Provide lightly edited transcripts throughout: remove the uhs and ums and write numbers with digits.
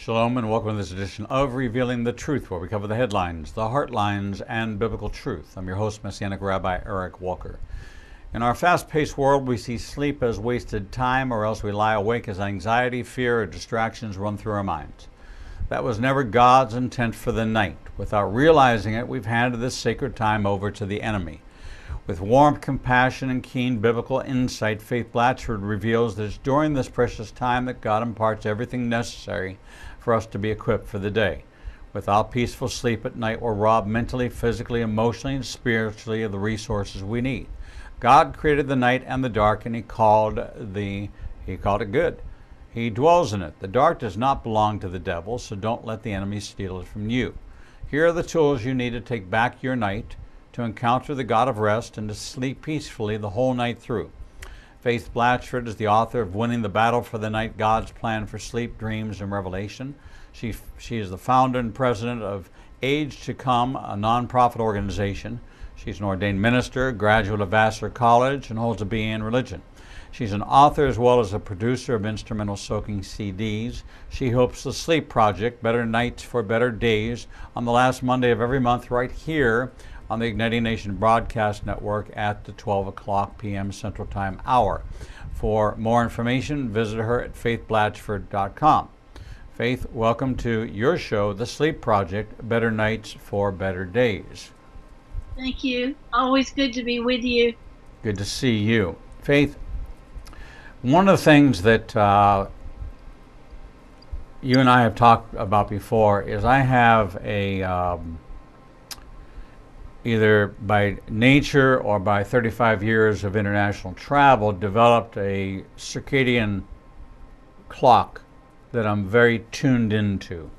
Shalom and welcome to this edition of Revealing the Truth, where we cover the headlines, the heartlines, and biblical truth. I'm your host, Messianic Rabbi Eric Walker. In our fast-paced world, we see sleep as wasted time, or else we lie awake as anxiety, fear, or distractions run through our minds. That was never God's intent for the night. Without realizing it, we've handed this sacred time over to the enemy. With warmth, compassion, and keen biblical insight, Faith Blatchford reveals that it's during this precious time that God imparts everything necessary for us to be equipped for the day. Without peaceful sleep at night, we're robbed mentally, physically, emotionally, and spiritually of the resources we need. God created the night and the dark, and He called it good. He dwells in it. The dark does not belong to the devil, so don't let the enemy steal it from you. Here are the tools you need to take back your night, to encounter the God of rest, and to sleep peacefully the whole night through. Faith Blatchford is the author of Winning the Battle for the Night, God's Plan for Sleep, Dreams, and Revelation. She is the founder and president of Age to Come, a nonprofit organization. She's an ordained minister, graduate of Vassar College, and holds a BA in religion. She's an author as well as a producer of instrumental soaking CDs. She hosts the Sleep Project, Better Nights for Better Days, on the last Monday of every month right here on the Igniting Nation Broadcast Network at the 12 o'clock p.m. Central Time hour. For more information, visit her at faithblatchford.com. Faith, welcome to your show, The Sleep Project, Better Nights for Better Days. Thank you. Always good to be with you. Good to see you. Faith, one of the things that you and I have talked about before is I have a either by nature or by 35 years of international travel, developed a circadian clock that I'm very tuned into.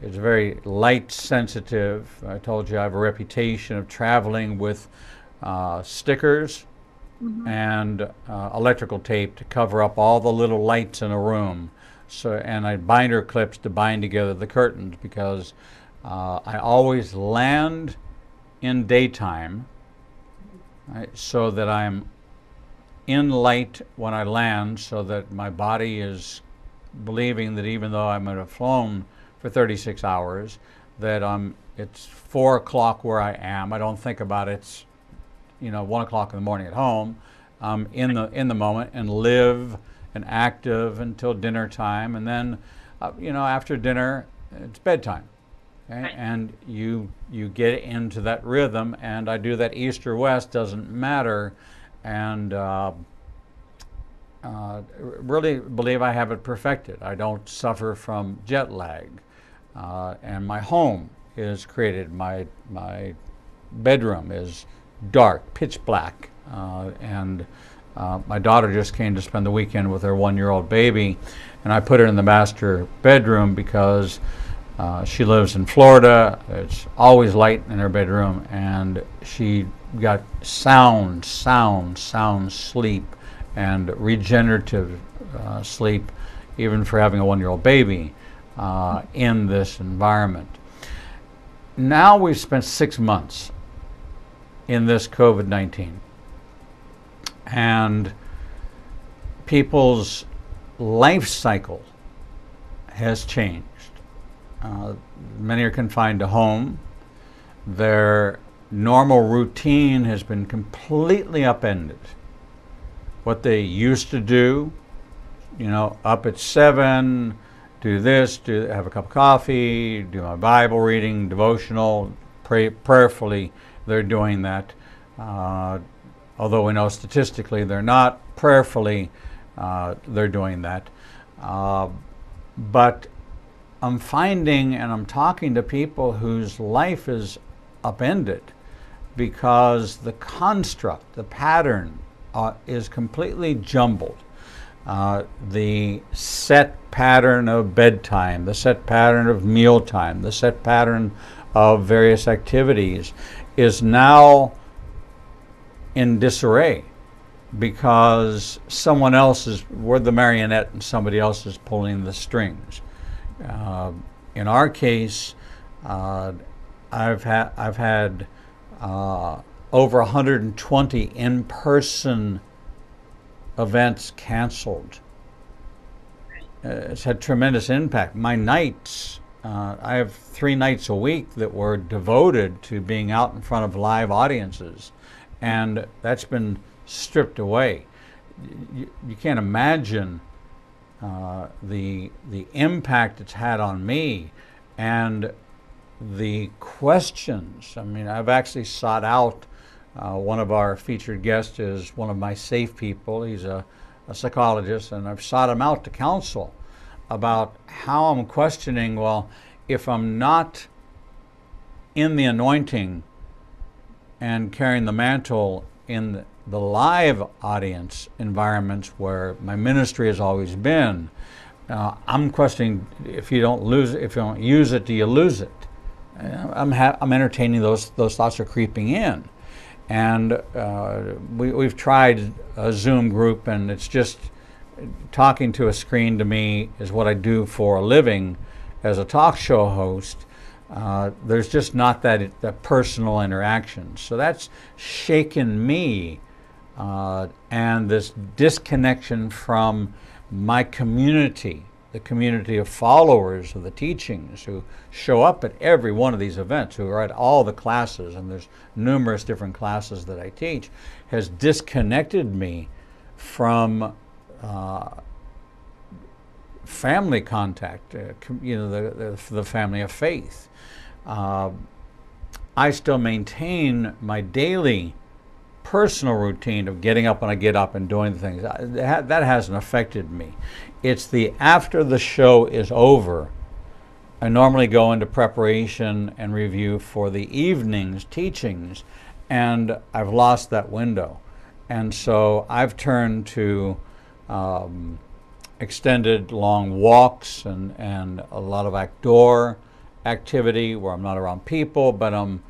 It's very light sensitive. I told you I have a reputation of traveling with stickers and electrical tape to cover up all the little lights in a room. And I binder clips to bind together the curtains, because I always land in daytime, right, so that I'm in light when I land, so that my body is believing that even though I might have flown for 36 hours, that it's 4 o'clock where I am. I don't think about it's 1 o'clock in the morning at home. I'm in the moment and live and active until dinner time, and then after dinner it's bedtime. Okay? Right. And you get into that rhythm, and I do that east or west, doesn't matter, and really believe I have it perfected. I don't suffer from jet lag, and my home is created. My bedroom is dark, pitch black, and my daughter just came to spend the weekend with her 1-year-old baby, and I put her in the master bedroom because she lives in Florida. It's always light in her bedroom, and she got sound sleep and regenerative sleep, even for having a 1-year-old baby in this environment. Now we've spent 6 months in this COVID-19, and people's life cycle has changed. Many are confined to home. Their normal routine has been completely upended. What they used to do, up at 7, do this, have a cup of coffee, do my Bible reading, devotional, pray prayerfully, they're doing that. Although we know statistically they're not, prayerfully they're doing that. But I'm finding, and I'm talking to people whose life is upended because the construct, the pattern is completely jumbled. The set pattern of bedtime, the set pattern of mealtime, the set pattern of various activities is now in disarray because someone else we're the marionette and somebody else is pulling the strings. In our case, I've had over 120 in-person events canceled it's had tremendous impact. My nights, I have 3 nights a week that were devoted to being out in front of live audiences, and that's been stripped away. You can't imagine the impact it's had on me, and the questions. I mean, I've actually sought out, one of our featured guests is one of my safe people. He's a psychologist, and I've sought him out to counsel about how I'm questioning, well, if I'm not in the anointing and carrying the mantle in the live audience environments where my ministry has always been, I'm questioning, if you don't use it, do you lose it? I'm entertaining those thoughts are creeping in, and we've tried a Zoom group, and it's just talking to a screen. To me, is what I do for a living as a talk show host. There's just not that personal interaction, so that's shaken me, and this disconnection from my community, the community of followers of the teachings who show up at every one of these events, who are at all the classes, and there's numerous different classes that I teach, has disconnected me from family contact, the family of faith. I still maintain my daily personal routine of getting up when I get up and doing the things. That hasn't affected me. It's the after the show is over, I normally go into preparation and review for the evening's teachings, and I've lost that window. And so I've turned to extended long walks and a lot of outdoor activity where I'm not around people, but I'm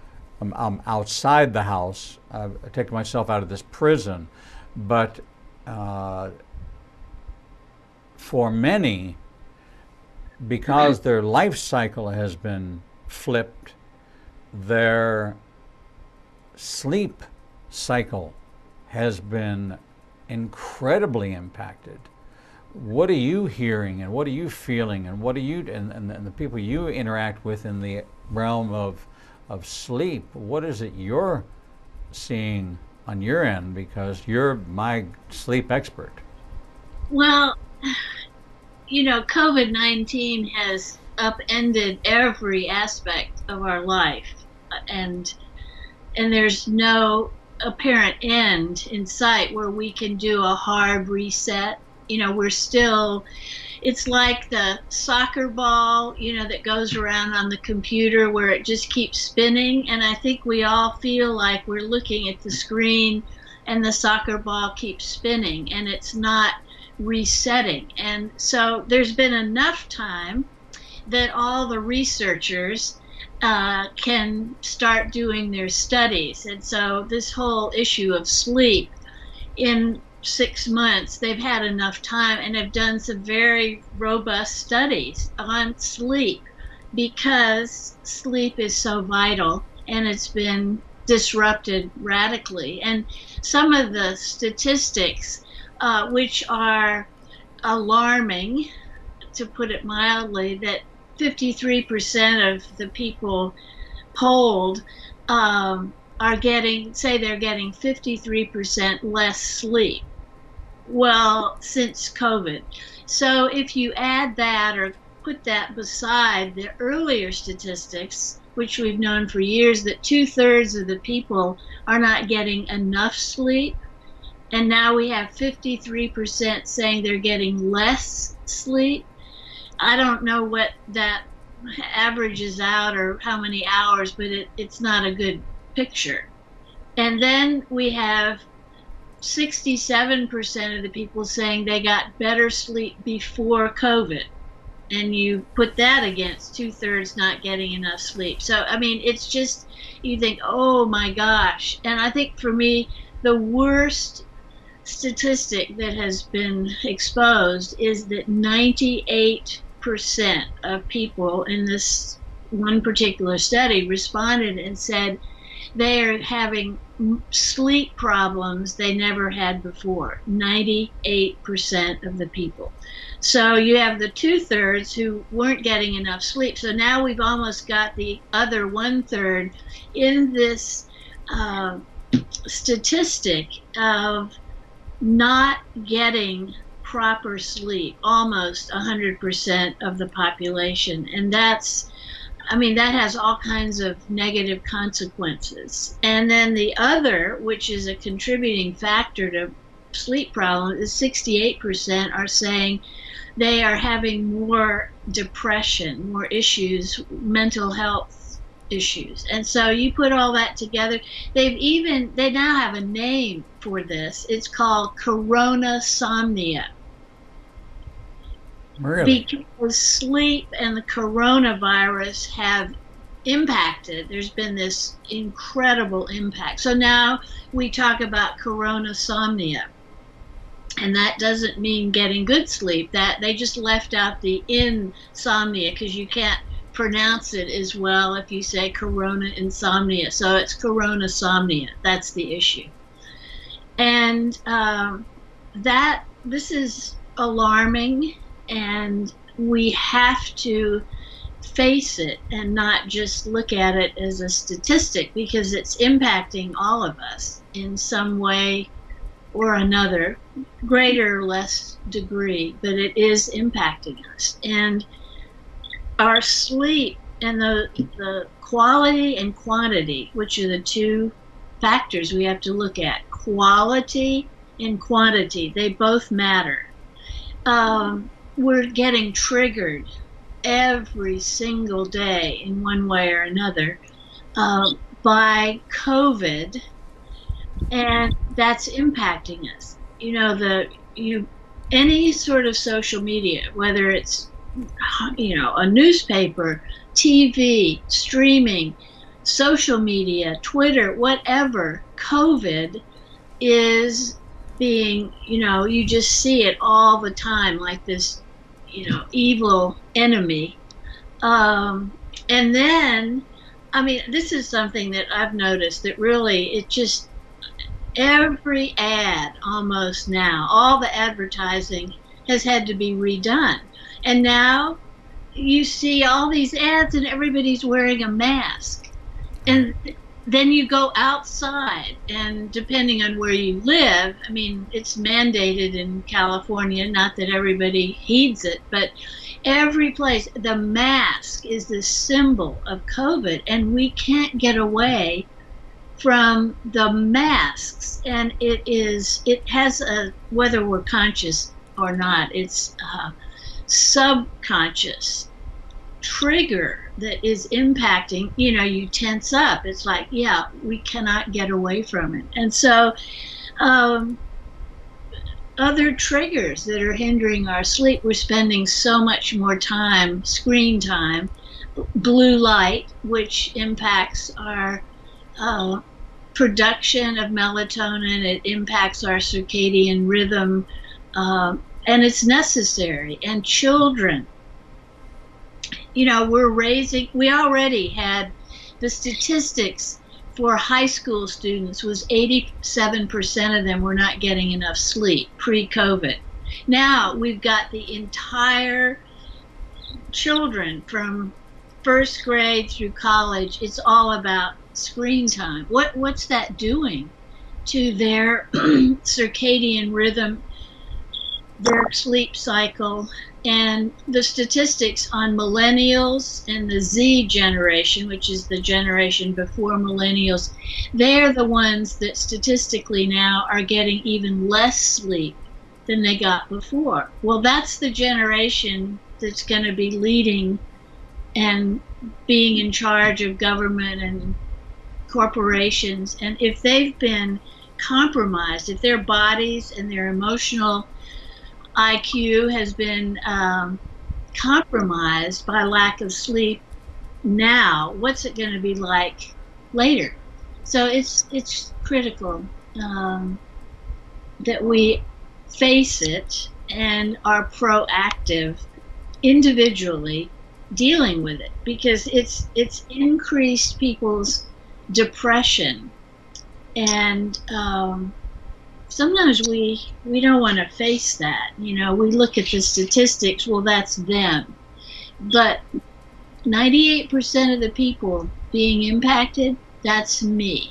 outside the house. I've taken myself out of this prison. But for many, because their life cycle has been flipped, their sleep cycle has been incredibly impacted. What are you hearing, and what are you feeling, and what are you and the people you interact with in the realm of sleep? What is it you're seeing on your end, because you're my sleep expert? Well, COVID-19 has upended every aspect of our life, and there's no apparent end in sight where we can do a hard reset. We're still, it's like the soccer ball, that goes around on the computer where it just keeps spinning. And I think we all feel like we're looking at the screen and the soccer ball keeps spinning and it's not resetting. And so there's been enough time that all the researchers can start doing their studies. And so this whole issue of sleep, in 6 months, they've had enough time and have done some very robust studies on sleep, because sleep is so vital and it's been disrupted radically. And some of the statistics, which are alarming, to put it mildly, that 53% of the people polled they're getting 53% less sleep. Well, since COVID. So if you add that or put that beside the earlier statistics, which we've known for years, that 2/3 of the people are not getting enough sleep, and now we have 53% saying they're getting less sleep. I don't know what that averages out or how many hours, but it's not a good picture. And then we have 67% of the people saying they got better sleep before COVID. And you put that against 2/3 not getting enough sleep. So, I mean, it's just, you think, oh my gosh. And I think for me, the worst statistic that has been exposed is that 98% of people in this one particular study responded and said they are having sleep problems they never had before, 98% of the people. So you have the 2/3 who weren't getting enough sleep. So now we've almost got the other 1/3 in this uh, statistic of not getting proper sleep, almost 100% of the population. And that's, I mean, that has all kinds of negative consequences. And then the other, which is a contributing factor to sleep problems, is 68% are saying they are having more depression, more issues, mental health issues. And so you put all that together, they now have a name for this. It's called coronasomnia. Really? Because sleep and the coronavirus have impacted, there's been this incredible impact. So now we talk about coronasomnia. And that doesn't mean getting good sleep. That they just left out the insomnia because you can't pronounce it as well if you say corona insomnia. So it's coronasomnia. That's the issue. And that this is alarming, and we have to face it and not just look at it as a statistic, because it's impacting all of us in some way or another, greater or less degree, but it is impacting us. And our sleep and the quality and quantity, which are the two factors we have to look at, quality and quantity, they both matter. We're getting triggered every single day in one way or another by COVID, and that's impacting us. You know, any sort of social media, whether it's a newspaper, TV, streaming, social media, Twitter, whatever, COVID is being, you just see it all the time, like this, evil enemy. And then, I mean, this is something that I've noticed that really, every ad almost now, all the advertising has had to be redone. And now you see all these ads and everybody's wearing a mask. And then you go outside, and depending on where you live, I mean, it's mandated in California, not that everybody heeds it, but every place, the mask is the symbol of COVID, and we can't get away from the masks. And it has a, whether we're conscious or not, it's a subconscious trigger that is impacting, you tense up. It's like, yeah, we cannot get away from it. And so other triggers that are hindering our sleep, we're spending so much more time, screen time, blue light, which impacts our production of melatonin, it impacts our circadian rhythm, and it's necessary. And children, we already had the statistics for high school students was 87% of them were not getting enough sleep pre-COVID. Now we've got the entire children from first grade through college. It's all about screen time. What's that doing to their circadian rhythm, their sleep cycle? And the statistics on millennials and the Z generation, which is the generation before millennials, they're the ones that statistically now are getting even less sleep than they got before. Well, that's the generation that's going to be leading and being in charge of government and corporations. And if they've been compromised, if their bodies and their emotional IQ has been compromised by lack of sleep now, what's it going to be like later? So it's critical that we face it and are proactive individually dealing with it, because it's increased people's depression And sometimes we don't want to face that. You know, we look at the statistics, well, that's them. But 98% of the people being impacted, that's me.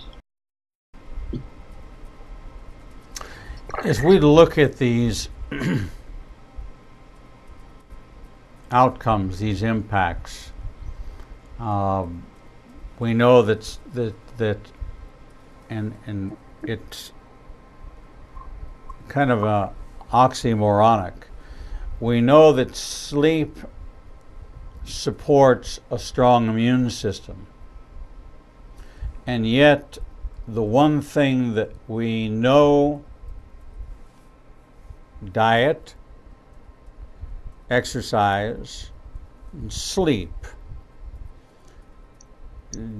As we look at these outcomes, these impacts, we know that and it's kind of oxymoronic. We know that sleep supports a strong immune system, and yet the one thing that we know, diet, exercise, and sleep.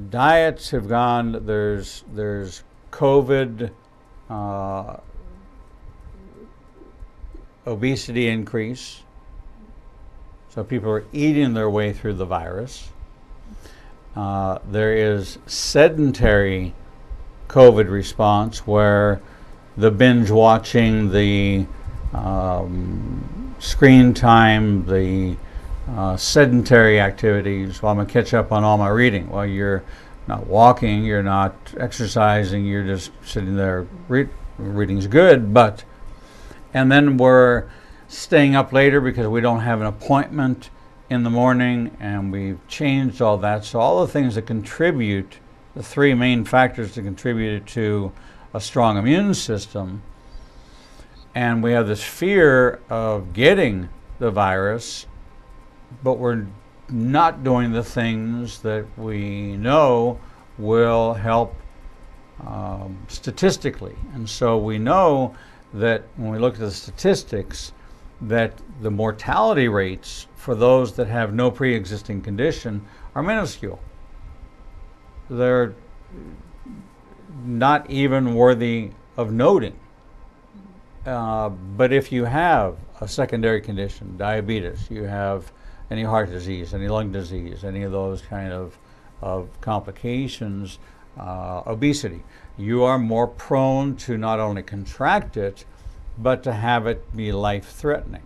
Diets have gone, there's COVID, obesity increase, so people are eating their way through the virus. There is sedentary COVID response where the binge watching, the screen time, the sedentary activities. Well, I'm going to catch up on all my reading. Well, you're not walking, you're not exercising, you're just sitting there. Reading's good, but, and then we're staying up later because we don't have an appointment in the morning, and we've changed all that. So all the things that contribute, the three main factors that contributed to a strong immune system, and we have this fear of getting the virus, but we're not doing the things that we know will help statistically. And so we know that when we look at the statistics, that the mortality rates for those that have no pre-existing condition are minuscule. They're not even worthy of noting. But if you have a secondary condition, diabetes, you have any heart disease, any lung disease, any of those kind of complications, obesity, you are more prone to not only contract it, but to have it be life-threatening.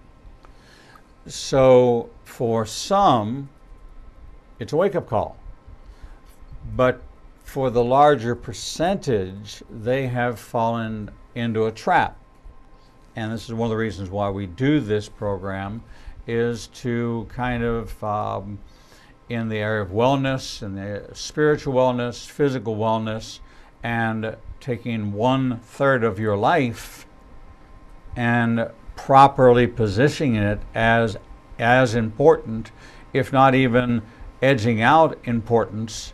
So for some, it's a wake-up call. But for the larger percentage, they have fallen into a trap. And this is one of the reasons why we do this program, is to kind of, in the area of wellness, in the spiritual wellness, physical wellness, and taking 1/3 of your life and properly positioning it as important, if not even edging out importance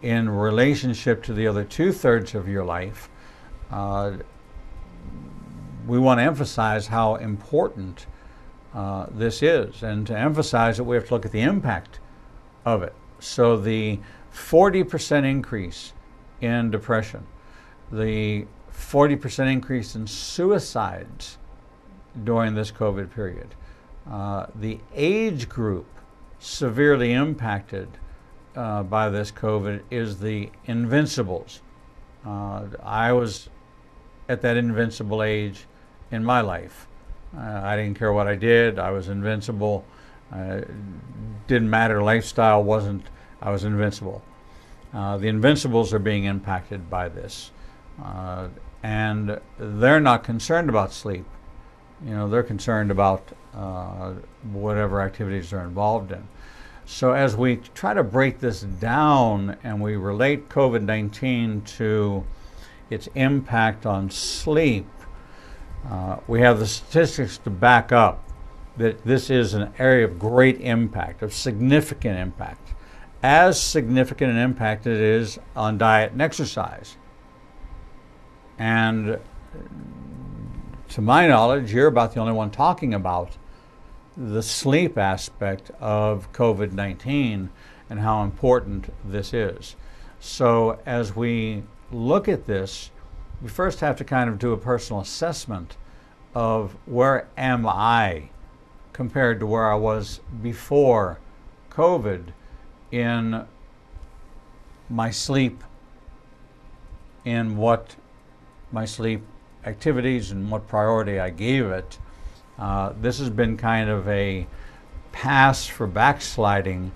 in relationship to the other 2/3 of your life. We want to emphasize how important this is, and to emphasize it, we have to look at the impact of it. So the 40% increase in depression, the 40% increase in suicides during this COVID period, the age group severely impacted by this COVID is the invincibles. I was at that invincible age in my life. I didn't care what I did. I was invincible. Didn't matter. Lifestyle wasn't. I was invincible. The invincibles are being impacted by this, and they're not concerned about sleep. You know, they're concerned about whatever activities they're involved in. So as we try to break this down and we relate COVID-19 to its impact on sleep, we have the statistics to back up that this is an area of great impact, of significant impact. As significant an impact it is on diet and exercise. And to my knowledge, you're about the only one talking about the sleep aspect of COVID-19 and how important this is. So as we look at this, we first have to kind of do a personal assessment of where am I compared to where I was before COVID in my sleep in what my sleep activities and what priority I gave it. This has been kind of a pass for backsliding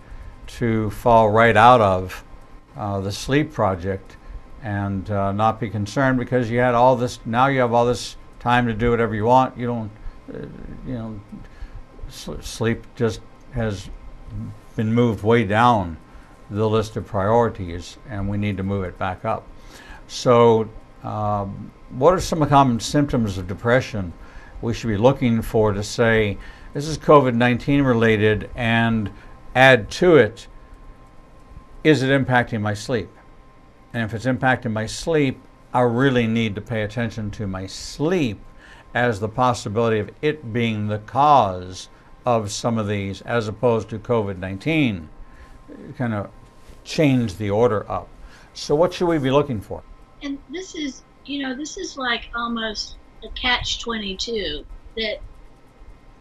to fall right out of the sleep project and not be concerned because you had all this, now you have all this time to do whatever you want. You don't, sleep just has been moved way down the list of priorities, and we need to move it back up. So what are some common symptoms of depression we should be looking for to say this is COVID-19 related, and add to it, is it impacting my sleep? And if it's impacting my sleep, I really need to pay attention to my sleep as the possibility of it being the cause of some of these, as opposed to COVID-19. Kind of change the order up. So what should we be looking for? And this is, this is like almost a catch-22, that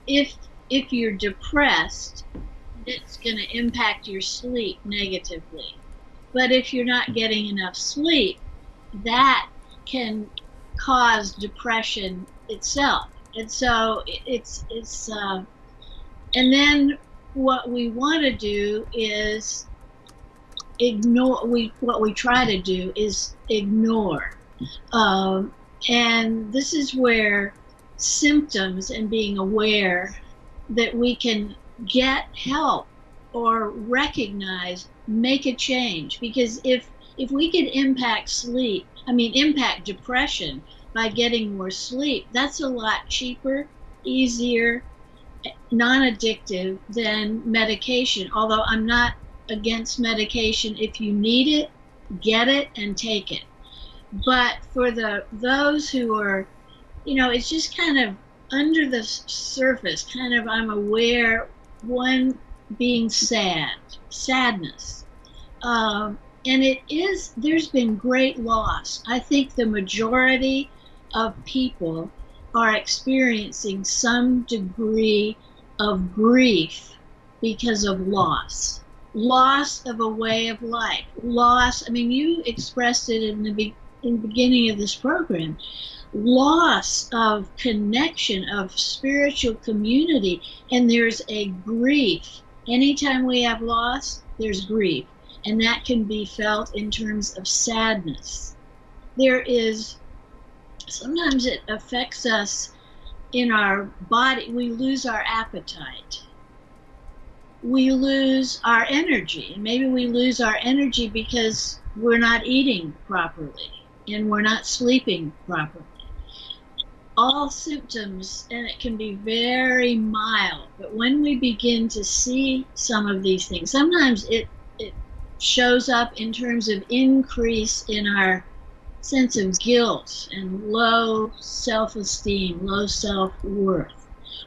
if you're depressed, it's going to impact your sleep negatively. But if you're not getting enough sleep, that can cause depression itself. And so and then what we want to do is what we try to do is ignore. And this is where symptoms and being aware that we can get help or recognize, make a change. Because if we could impact depression by getting more sleep, that's a lot cheaper, easier, non-addictive than medication. Although I'm not against medication. If you need it, get it and take it. But for those who are, it's just kind of under the surface, kind of, I'm aware, one being sadness. And there's been great loss. I think the majority of people are experiencing some degree of grief because of loss of a way of life, you expressed it in the beginning of this program, loss of connection, of spiritual community, and there's a grief. Anytime we have loss, there's grief, and that can be felt in terms of sadness. Sometimes it affects us in our body. We lose our appetite. We lose our energy. And maybe we lose our energy because we're not eating properly and we're not sleeping properly. All symptoms, and it can be very mild, but when we begin to see some of these things, sometimes it shows up in terms of increase in our sense of guilt and low self-esteem, low self-worth.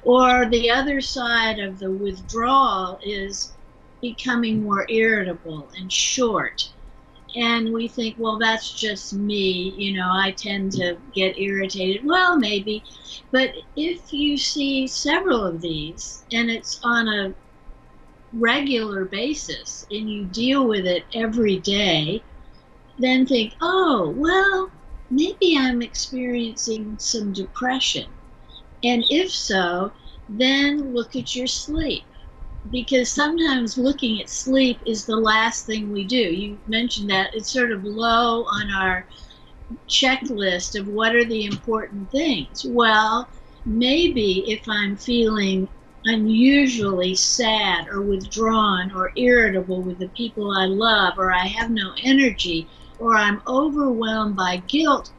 Or the other side of the withdrawal is becoming more irritable and short. And we think, well, that's just me, I tend to get irritated. Well, maybe. But if you see several of these, and it's on a regular basis, and you deal with it every day, then think, oh, well, maybe I'm experiencing some depression. And if so, then look at your sleep. Because sometimes looking at sleep is the last thing we do. You mentioned that it's sort of low on our checklist of what are the important things. Well, maybe if I'm feeling unusually sad or withdrawn or irritable with the people I love, or I have no energy, or I'm overwhelmed by guilt,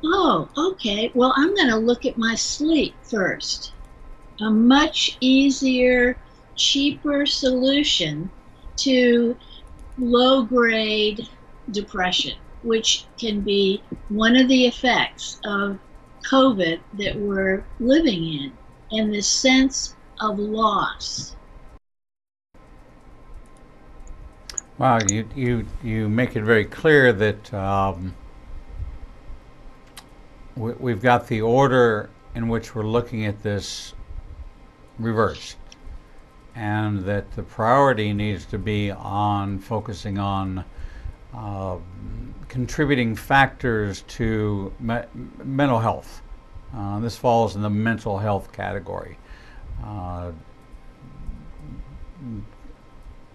oh, okay, well, I'm going to look at my sleep first. A much easier, cheaper solution to low-grade depression, which can be one of the effects of COVID that we're living in, and this sense of loss. Wow, you make it very clear that we've got the order in which we're looking at this reversed, and that the priority needs to be on focusing on contributing factors to mental health. This falls in the mental health category.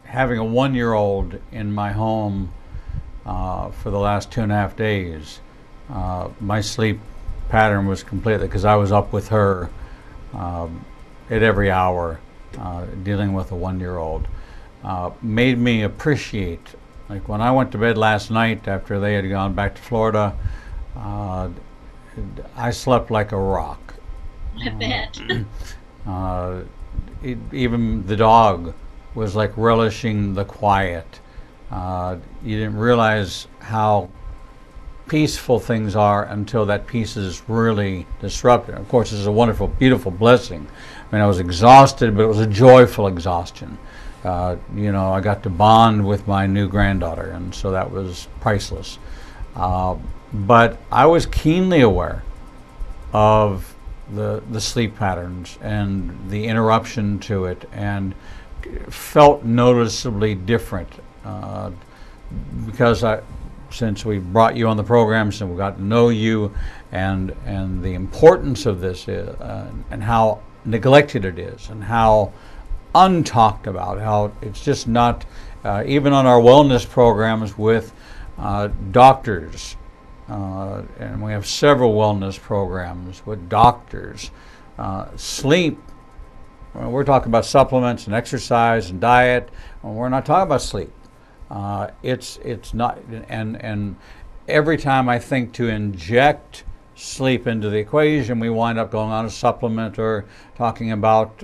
Having a 1-year-old in my home for the last 2.5 days, my sleep pattern was completely, because I was up with her at every hour dealing with a 1-year-old, made me appreciate, like when I went to bed last night after they had gone back to Florida, I slept like a rock. I bet. Even the dog was like relishing the quiet. You didn't realize how peaceful things are until that peace is really disrupted. Of course, it's a wonderful, beautiful blessing. I mean, I was exhausted, but it was a joyful exhaustion. I got to bond with my new granddaughter, and so that was priceless. But I was keenly aware of the sleep patterns and the interruption to it, and felt noticeably different because since we brought you on the program, since we got to know you, and the importance of this is, and how neglected it is, and how untalked about, how it's just not, even on our wellness programs with doctors, and we have several wellness programs with doctors. Sleep, we're talking about supplements and exercise and diet, and we're not talking about sleep. It's not, and every time I think to inject sleep into the equation, we wind up going on a supplement or talking about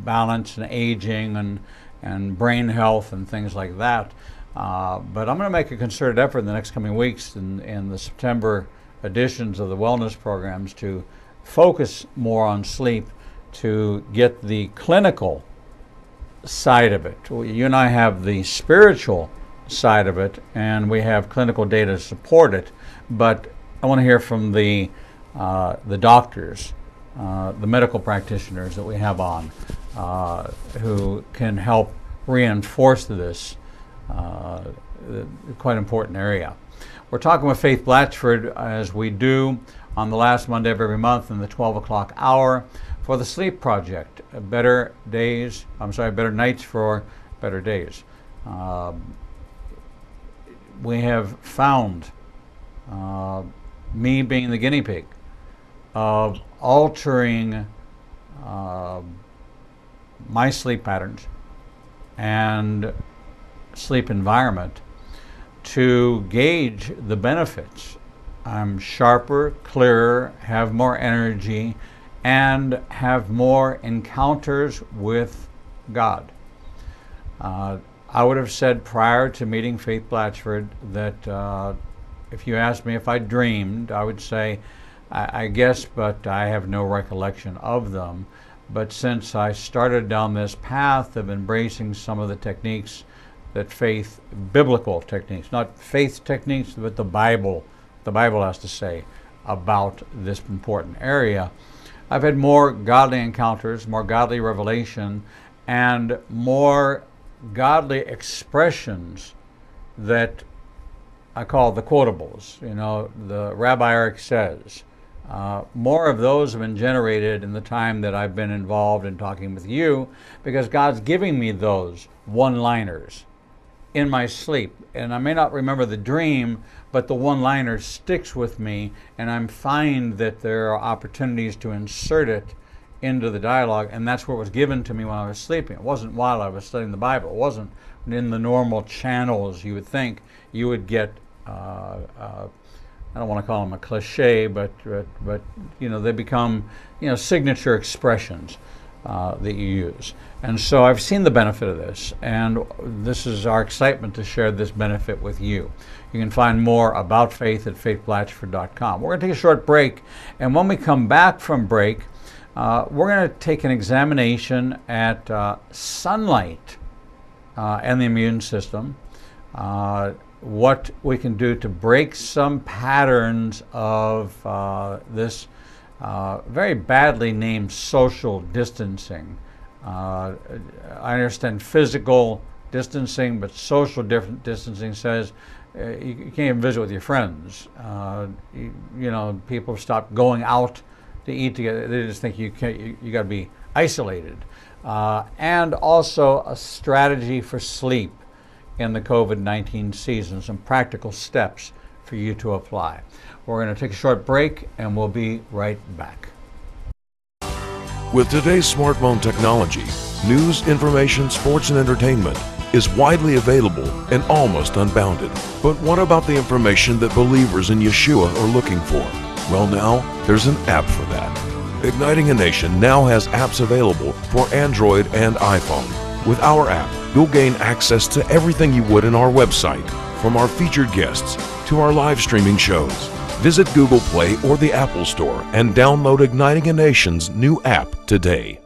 balance and aging and brain health and things like that. But I'm going to make a concerted effort in the next coming weeks in the September editions of the wellness programs to focus more on sleep, to get the clinical side of it. You and I have the spiritual side of it, and we have clinical data to support it, but I want to hear from the doctors, the medical practitioners that we have on, who can help reinforce this quite important area. We're talking with Faith Blatchford, as we do on the last Monday of every month in the 12 o'clock hour, for the Sleep Project, better nights for better days. We have found, me being the guinea pig, of altering my sleep patterns and sleep environment to gauge the benefits. I'm sharper, clearer, have more energy, and have more encounters with God. I would have said prior to meeting Faith Blatchford that if you asked me if I dreamed, I would say, I guess, but I have no recollection of them. But since I started down this path of embracing some of the techniques that biblical techniques, not faith techniques, but the Bible has to say about this important area, I've had more godly encounters, more godly revelation, and more godly expressions that I call the quotables. The Rabbi Eric says. More of those have been generated in the time that I've been involved in talking with you, because God's giving me those one-liners in my sleep. And I may not remember the dream, but the one-liner sticks with me, and I find that there are opportunities to insert it into the dialogue, and that's what was given to me when I was sleeping. It wasn't while I was studying the Bible. It wasn't in the normal channels you would think you would get. I don't want to call them a cliche, but they become signature expressions that you use. And so I've seen the benefit of this, and this is our excitement to share this benefit with you. You can find more about Faith at faithblatchford.com. We're going to take a short break, and when we come back from break, we're going to take an examination at sunlight and the immune system, what we can do to break some patterns of this very badly named social distancing. I understand physical distancing, but social distancing says you can't even visit with your friends. You know, people have stopped going out to eat together. They just think you got to be isolated. And also a strategy for sleep in the COVID-19 season, some practical steps for you to apply. We're going to take a short break and we'll be right back. With today's smartphone technology, news, information, sports, and entertainment is widely available and almost unbounded. But what about the information that believers in Yeshua are looking for? Well, now there's an app for that. Igniting a Nation now has apps available for Android and iPhone. With our app, you'll gain access to everything you would in our website, from our featured guests to our live streaming shows. Visit Google Play or the Apple Store and download Igniting a Nation's new app today.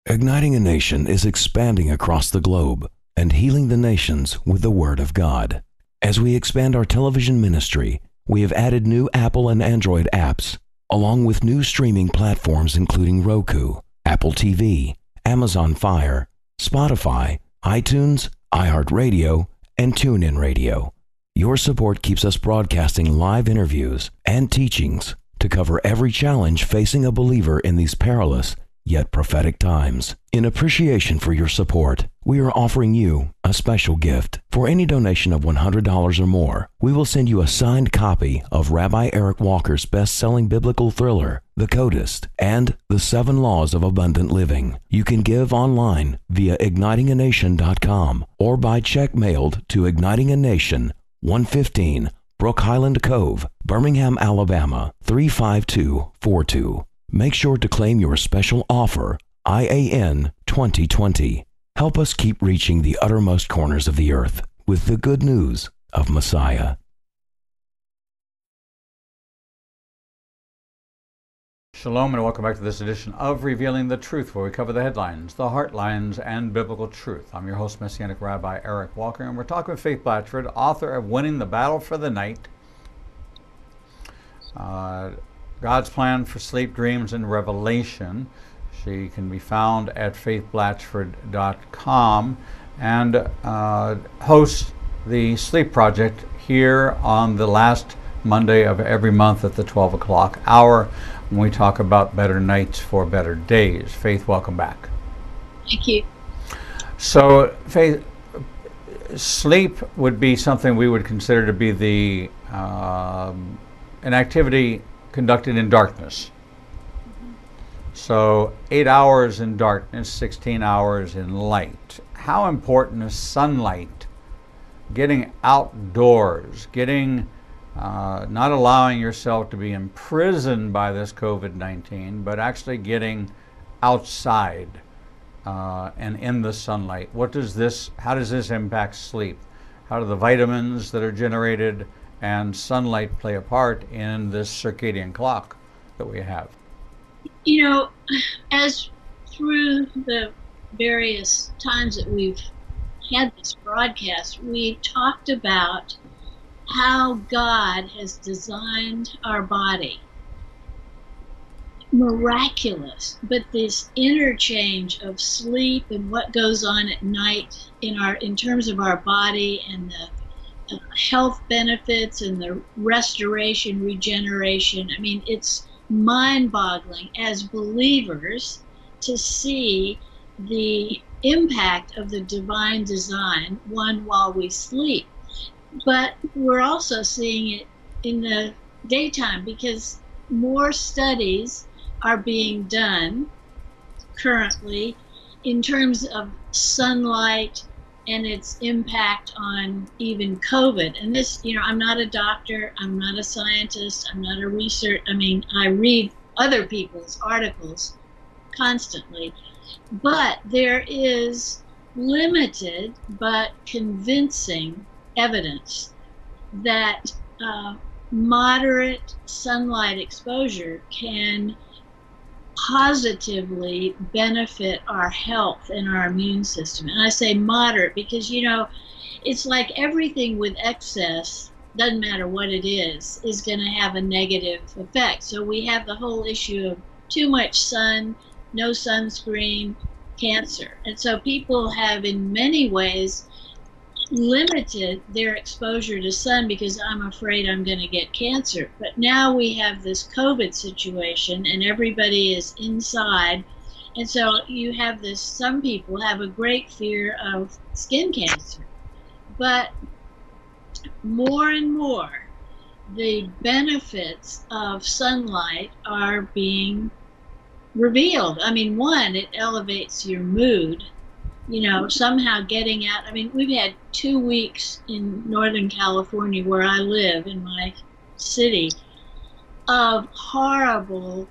Igniting a Nation is expanding across the globe and healing the nations with the Word of God. As we expand our television ministry, we have added new Apple and Android apps, along with new streaming platforms including Roku, Apple TV, Amazon Fire, Spotify, iTunes, iHeartRadio, and TuneIn Radio. Your support keeps us broadcasting live interviews and teachings to cover every challenge facing a believer in these perilous yet prophetic times. In appreciation for your support, we are offering you a special gift. For any donation of $100 or more, we will send you a signed copy of Rabbi Eric Walker's best-selling biblical thriller, The Codist, and The 7 Laws of Abundant Living. You can give online via ignitinganation.com or by check mailed to Igniting a Nation, 115 Brook Highland Cove, Birmingham, Alabama, 35242. Make sure to claim your special offer, IAN 2020. Help us keep reaching the uttermost corners of the earth with the good news of Messiah. Shalom and welcome back to this edition of Revealing the Truth, where we cover the headlines, the heart lines, and biblical truth. I'm your host, Messianic Rabbi Eric Walker, and we're talking with Faith Blatchford, author of Winning the Battle for the Night, God's Plan for Sleep, Dreams, and Revelation. She can be found at faithblatchford.com and hosts the Sleep Project here on the last Monday of every month at the 12 o'clock hour when we talk about better nights for better days. Faith, welcome back. Thank you. So, Faith, sleep would be something we would consider to be the an activity conducted in darkness. So 8 hours in darkness, 16 hours in light. How important is sunlight? Getting outdoors, getting not allowing yourself to be imprisoned by this COVID-19, but actually getting outside and in the sunlight. How does this impact sleep? How do the vitamins that are generated and sunlight play a part in this circadian clock that we have? You know, as through the various times that we've had this broadcast, we talked about how God has designed our body. Miraculous, but this interchange of sleep and what goes on at night in terms of our body and the health benefits and the restoration, regeneration. I mean, it's mind-boggling as believers to see the impact of the divine design, one, while we sleep. But we're also seeing it in the daytime because more studies are being done currently in terms of sunlight and its impact on even COVID. And this, you know, I'm not a doctor, I'm not a scientist, I'm not a researcher. I mean, I read other people's articles constantly, but there is limited but convincing evidence that moderate sunlight exposure can positively benefit our health and our immune system. And I say moderate because, you know, it's like everything with excess, doesn't matter what it is going to have a negative effect. So we have the whole issue of too much sun, no sunscreen, cancer. And so people have in many ways limited their exposure to sun because I'm afraid I'm going to get cancer. But now we have this COVID situation and everybody is inside. And so you have this, some people have a great fear of skin cancer. But more and more, the benefits of sunlight are being revealed. I mean, one, it elevates your mood. You know, somehow getting out. I mean, we've had 2 weeks in Northern California, where I live in my city, of horrible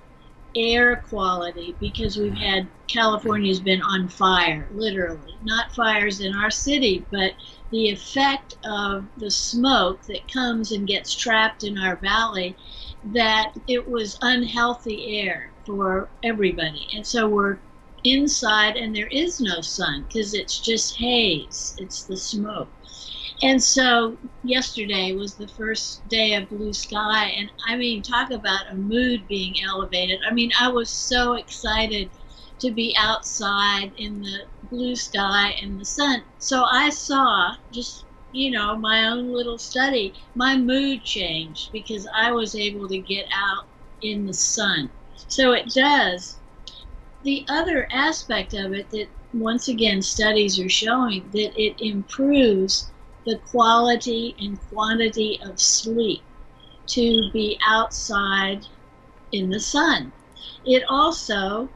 air quality because we've had, California's been on fire, literally. Not fires in our city, but the effect of the smoke that comes and gets trapped in our valley, that it was unhealthy air for everybody. And so we're inside and there is no sun because it's just haze, it's the smoke. And so yesterday was the first day of blue sky, and I mean, talk about a mood being elevated. I mean, I was so excited to be outside in the blue sky and the sun. So I saw, just, you know, my own little study, my mood changed because I was able to get out in the sun. So it does. The other aspect of it that, once again, studies are showing that it improves the quality and quantity of sleep to be outside in the sun. It also,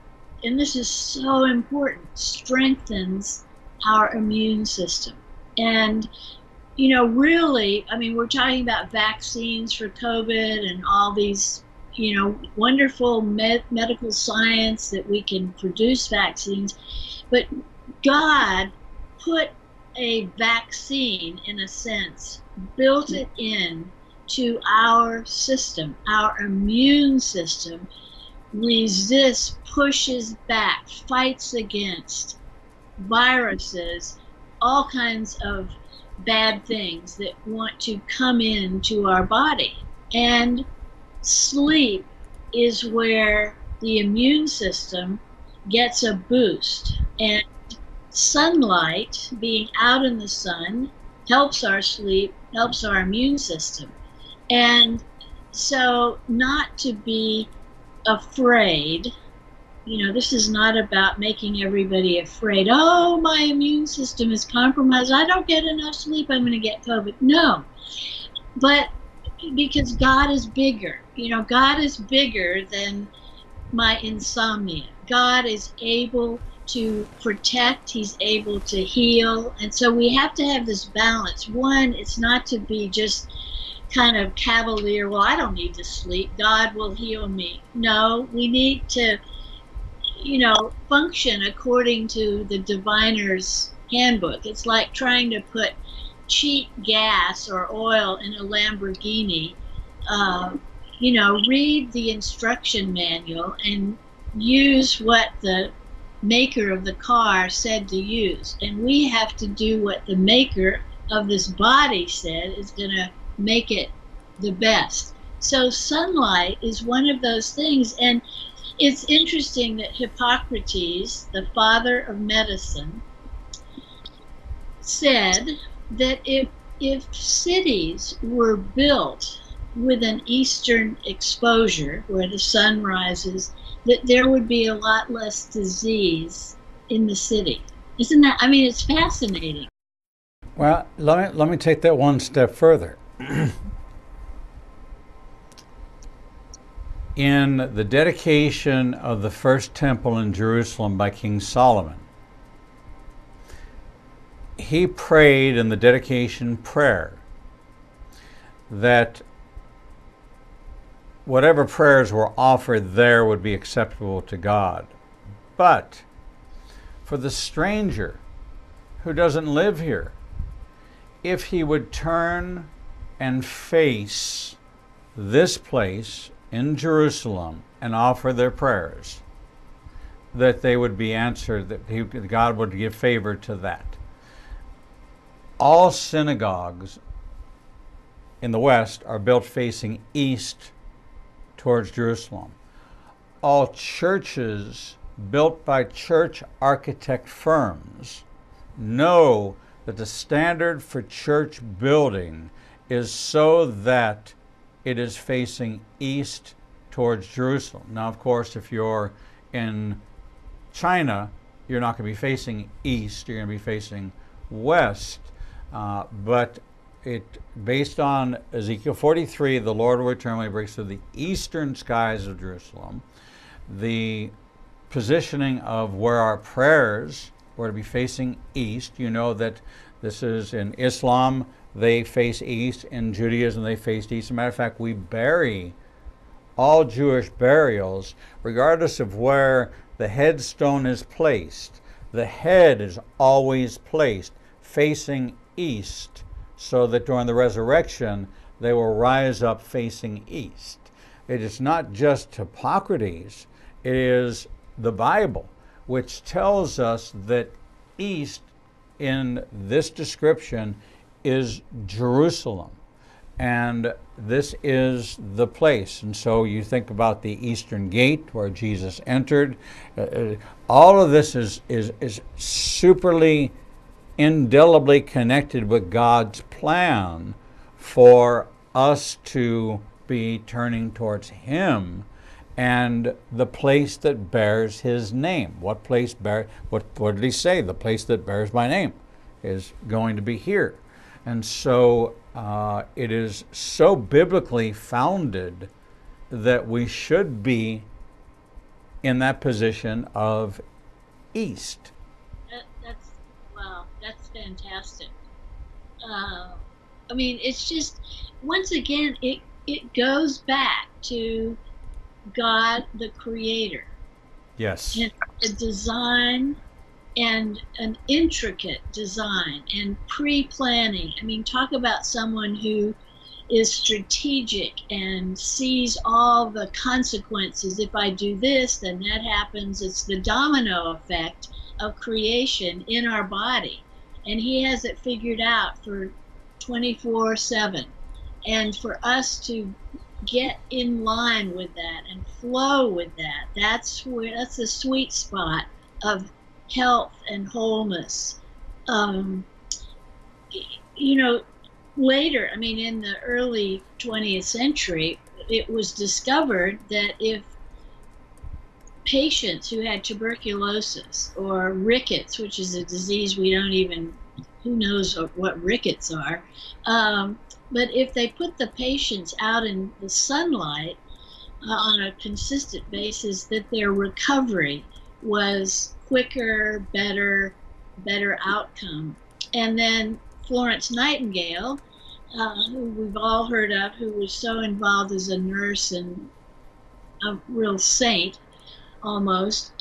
and this is so important, strengthens our immune system. And, you know, really, I mean, we're talking about vaccines for COVID and all these, you know, wonderful medical science that we can produce vaccines, but God put a vaccine, in a sense, built it in to our system. Our immune system resists, pushes back, fights against viruses, all kinds of bad things that want to come into our body. And sleep is where the immune system gets a boost. And sunlight, being out in the sun, helps our sleep, helps our immune system. And so, not to be afraid, you know, this is not about making everybody afraid. Oh, my immune system is compromised. I don't get enough sleep, I'm going to get COVID. No. But because God is bigger. You know, God is bigger than my insomnia. God is able to protect, he's able to heal. And so we have to have this balance. One, it's not to be just kind of cavalier, well, I don't need to sleep, God will heal me. No, we need to, you know, function according to the diviner's handbook. It's like trying to put cheap gas or oil in a Lamborghini. You know, read the instruction manual and use what the maker of the car said to use. And we have to do what the maker of this body said is going to make it the best. So sunlight is one of those things. And it's interesting that Hippocrates, the father of medicine, said that if cities were built with an eastern exposure where the sun rises, that there would be a lot less disease in the city. Isn't that, I mean, it's fascinating. Well, let me take that one step further. In the dedication of the first temple in Jerusalem by King Solomon, he prayed in the dedication prayer that whatever prayers were offered there would be acceptable to God. But for the stranger who doesn't live here, if he would turn and face this place in Jerusalem and offer their prayers, that they would be answered, that God would give favor to that. All synagogues in the West are built facing east towards Jerusalem. All churches built by church architect firms know that the standard for church building is so that it is facing east towards Jerusalem. Now, of course, if you're in China, you're not going to be facing east, you're going to be facing west. But based on Ezekiel 43, the Lord will return when he breaks through the eastern skies of Jerusalem. The positioning of where our prayers were to be facing east. You know that this is in Islam, they face east. In Judaism, they face east. As a matter of fact, we bury all Jewish burials, regardless of where the headstone is placed. The head is always placed facing east, so that during the resurrection, they will rise up facing east. It is not just Hippocrates, it is the Bible, which tells us that east in this description is Jerusalem. And this is the place. And so you think about the eastern gate where Jesus entered. All of this is superly, indelibly connected with God's plan for us to be turning towards Him and the place that bears His name. What did He say? The place that bears my name is going to be here. And so it is so biblically founded that we should be in that position of east. That's fantastic. I mean, it's just, once again, it goes back to God, the Creator. Yes. And a design, and an intricate design, and pre-planning. I mean, talk about someone who is strategic and sees all the consequences. If I do this, then that happens. It's the domino effect of creation in our body. And He has it figured out for 24/7. And for us to get in line with that and flow with that, that's the sweet spot of health and wholeness. Later, I mean, in the early 20th century, it was discovered that if patients who had tuberculosis or rickets, which is a disease who knows what rickets are, but if they put the patients out in the sunlight on a consistent basis, that their recovery was quicker, better outcome. And then Florence Nightingale, who we've all heard of, who was so involved as a nurse and a real saint almost,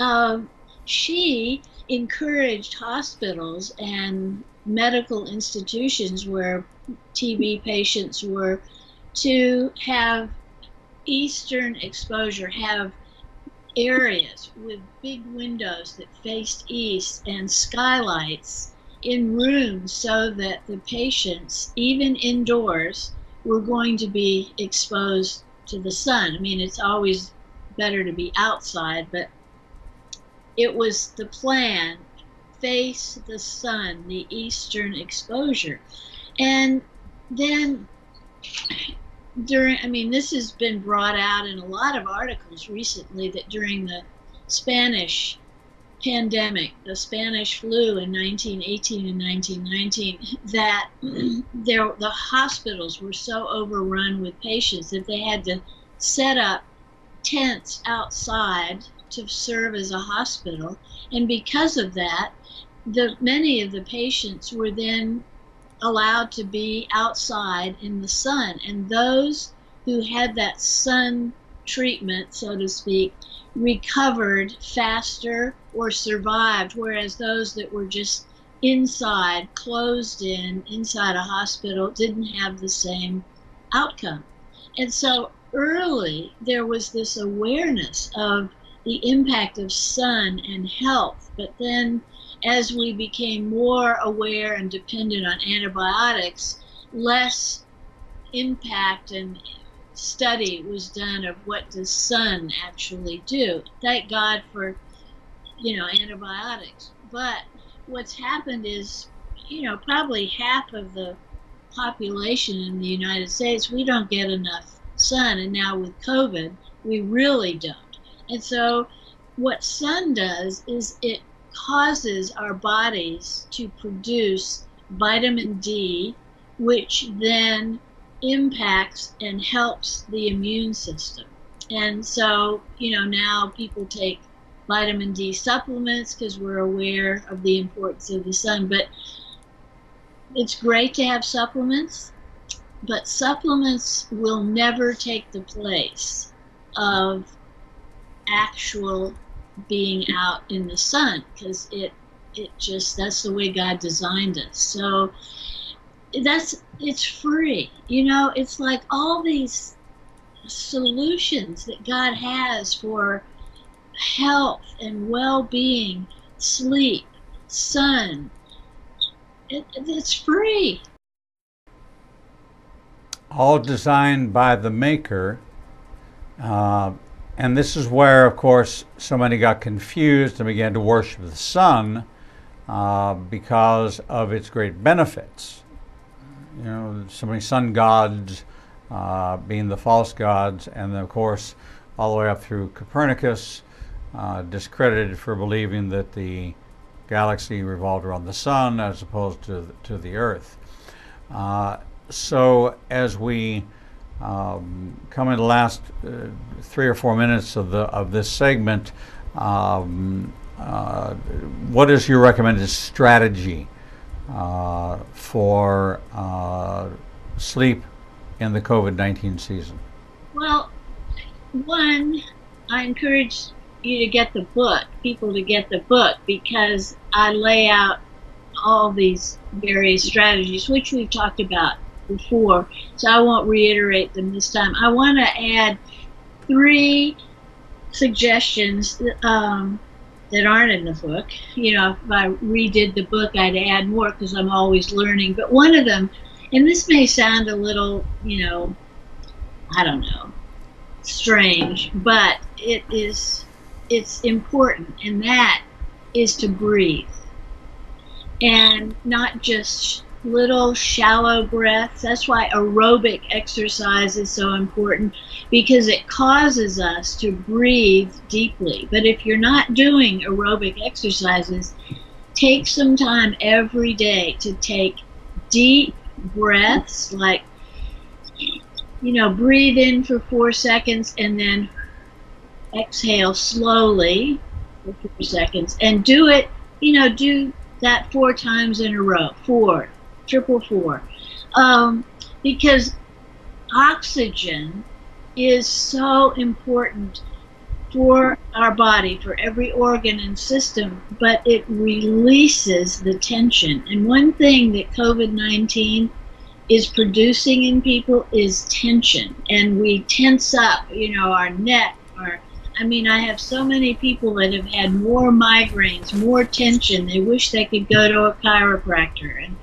she encouraged hospitals and medical institutions where TB patients were to have eastern exposure, have areas with big windows that faced east and skylights in rooms so that the patients, even indoors, were going to be exposed to the sun. I mean, it's always better to be outside, but it was the plan, face the sun, the eastern exposure. And then this has been brought out in a lot of articles recently, that during the Spanish pandemic, the Spanish flu in 1918 and 1919, that the hospitals were so overrun with patients that they had to set up tents outside to serve as a hospital. And because of that, many of the patients were then allowed to be outside in the sun, and those who had that sun treatment, so to speak, recovered faster or survived, whereas those that were just inside, closed inside a hospital, didn't have the same outcome. And so early there was this awareness of the impact of sun and health, but then as we became more aware and dependent on antibiotics, less impact and study was done of what does sun actually do. Thank God for, antibiotics. But what's happened is probably half of the population in the United States, we don't get enough sun. And now with COVID, we really don't. And so what sun does is it causes our bodies to produce vitamin D, which then impacts and helps the immune system. And so, now people take vitamin D supplements because we're aware of the importance of the sun. But it's great to have supplements, but supplements will never take the place of actual being out in the sun, because that's the way God designed us. So it's free. It's like all these solutions that God has for health and well-being, sleep, sun. It's free. All designed by the Maker. And this is where, of course, so many got confused and began to worship the sun because of its great benefits. So many sun gods being the false gods, and then, of course, all the way up through Copernicus, discredited for believing that the galaxy revolved around the sun as opposed to the Earth. So as we come in the last 3 or 4 minutes of this segment, what is your recommended strategy for sleep in the COVID-19 season? Well, one, I encourage you to get the book, people to get the book, because I lay out all these various strategies, which we've talked about before, so I won't reiterate them this time. I want to add 3 suggestions that aren't in the book. If I redid the book, I'd add more because I'm always learning. But one of them, and this may sound a little, I don't know, strange, but it's important, and that is to breathe. And not just little shallow breaths. That's why aerobic exercise is so important, because it causes us to breathe deeply. But if you're not doing aerobic exercises, take some time every day to take deep breaths, like, breathe in for 4 seconds and then exhale slowly for 4 seconds, and do it, do that 4 times in a row. 4, triple 4, because oxygen is so important for our body, for every organ and system, but it releases the tension. And one thing that COVID-19 is producing in people is tension, and we tense up, our neck, I have so many people that have had more migraines, more tension. They wish they could go to a chiropractor. And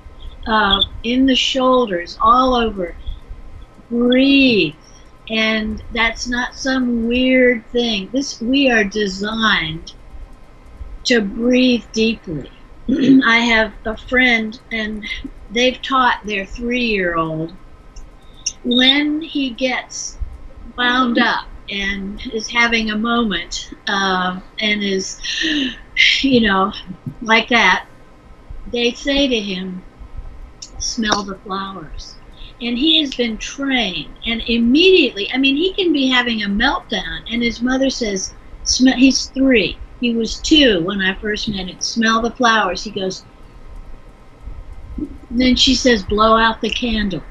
in the shoulders, all over. Breathe. And that's not some weird thing. We are designed to breathe deeply. I have a friend, and they've taught their 3-year-old, when he gets wound up and is having a moment and is, like that, they say to him, smell the flowers. And he has been trained, and immediately, he can be having a meltdown, and his mother says, he's 3. He was 2 when I first met him. Smell the flowers. He goes, then she says, blow out the candle.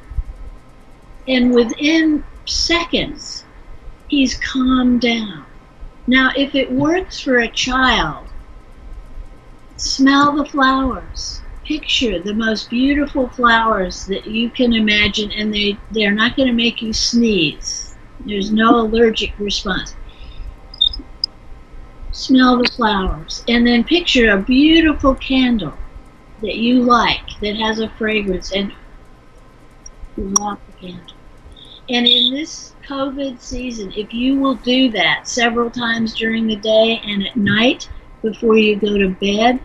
And within seconds, he's calmed down. Now, if it works for a child, smell the flowers. Picture the most beautiful flowers that you can imagine, and they're not going to make you sneeze. There's no allergic response. Smell the flowers, and then picture a beautiful candle that you like, that has a fragrance, and blow out the candle. And in this COVID season, if you will do that several times during the day and at night before you go to bed,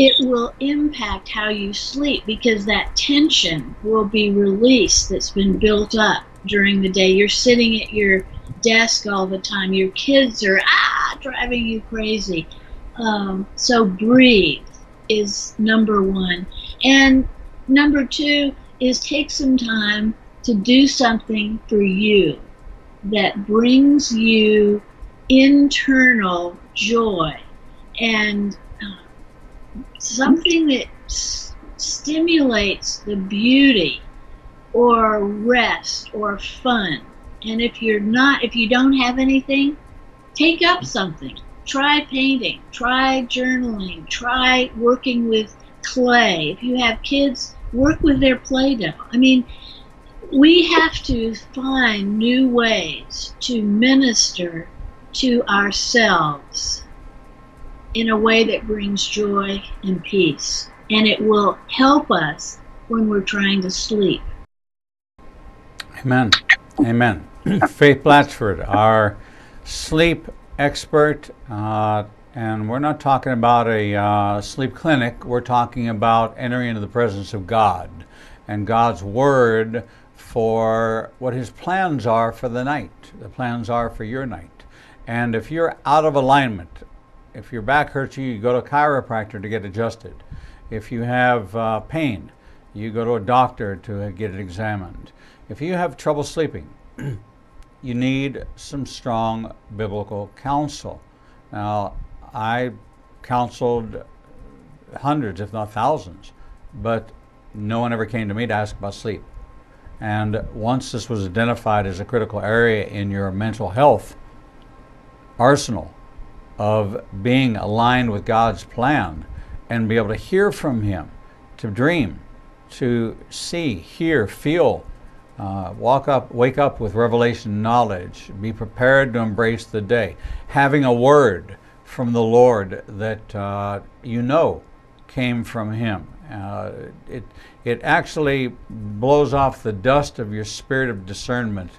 it will impact how you sleep, because that tension will be released that's been built up during the day. You're sitting at your desk all the time. Your kids are driving you crazy. So breathe is number one. And number two is take some time to do something for you that brings you internal joy, and something that stimulates the beauty or rest or fun. And if you don't have anything, take up something. Try painting, try journaling, try working with clay. If you have kids, work with their Play-Doh. I mean, we have to find new ways to minister to ourselves in a way that brings joy and peace. And it will help us when we're trying to sleep. Amen. Amen. Faith Blatchford, our sleep expert, and we're not talking about a sleep clinic. We're talking about entering into the presence of God and God's Word for what His plans are for the night. The plans are for your night. And if you're out of alignment, if your back hurts you, you go to a chiropractor to get adjusted. If you have pain, you go to a doctor to get it examined. If you have trouble sleeping, you need some strong biblical counsel. Now, I counseled hundreds, if not thousands, but no one ever came to me to ask about sleep. And once this was identified as a critical area in your mental health arsenal of being aligned with God's plan and be able to hear from Him, to dream, to see, hear, feel, wake up with revelation knowledge, be prepared to embrace the day, having a word from the Lord that came from Him. It actually blows off the dust of your spirit of discernment,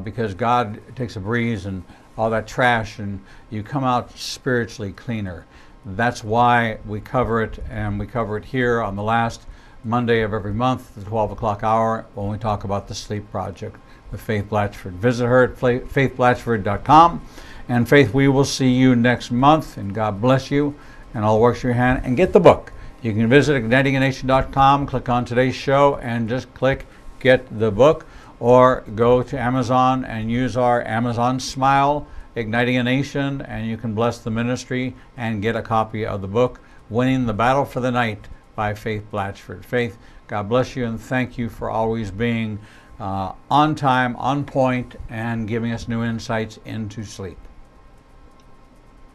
because God takes a breeze and all that trash, and you come out spiritually cleaner. That's why we cover it, and we cover it here on the last Monday of every month, the 12 o'clock hour, when we talk about the Sleep Project with Faith Blatchford. Visit her at faithblatchford.com. And Faith, we will see you next month, and God bless you and all works of your hand. And get the book. You can visit ignitinganation.com, click on today's show, and just click Get the Book, or go to Amazon and use our Amazon Smile, Igniting a Nation, and you can bless the ministry and get a copy of the book, Winning the Battle for the Night by Faith Blatchford. Faith, God bless you, and thank you for always being on time, on point, and giving us new insights into sleep.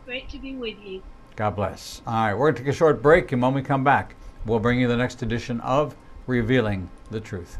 Great to be with you. God bless. All right, we're going to take a short break, and when we come back, we'll bring you the next edition of Revealing the Truth.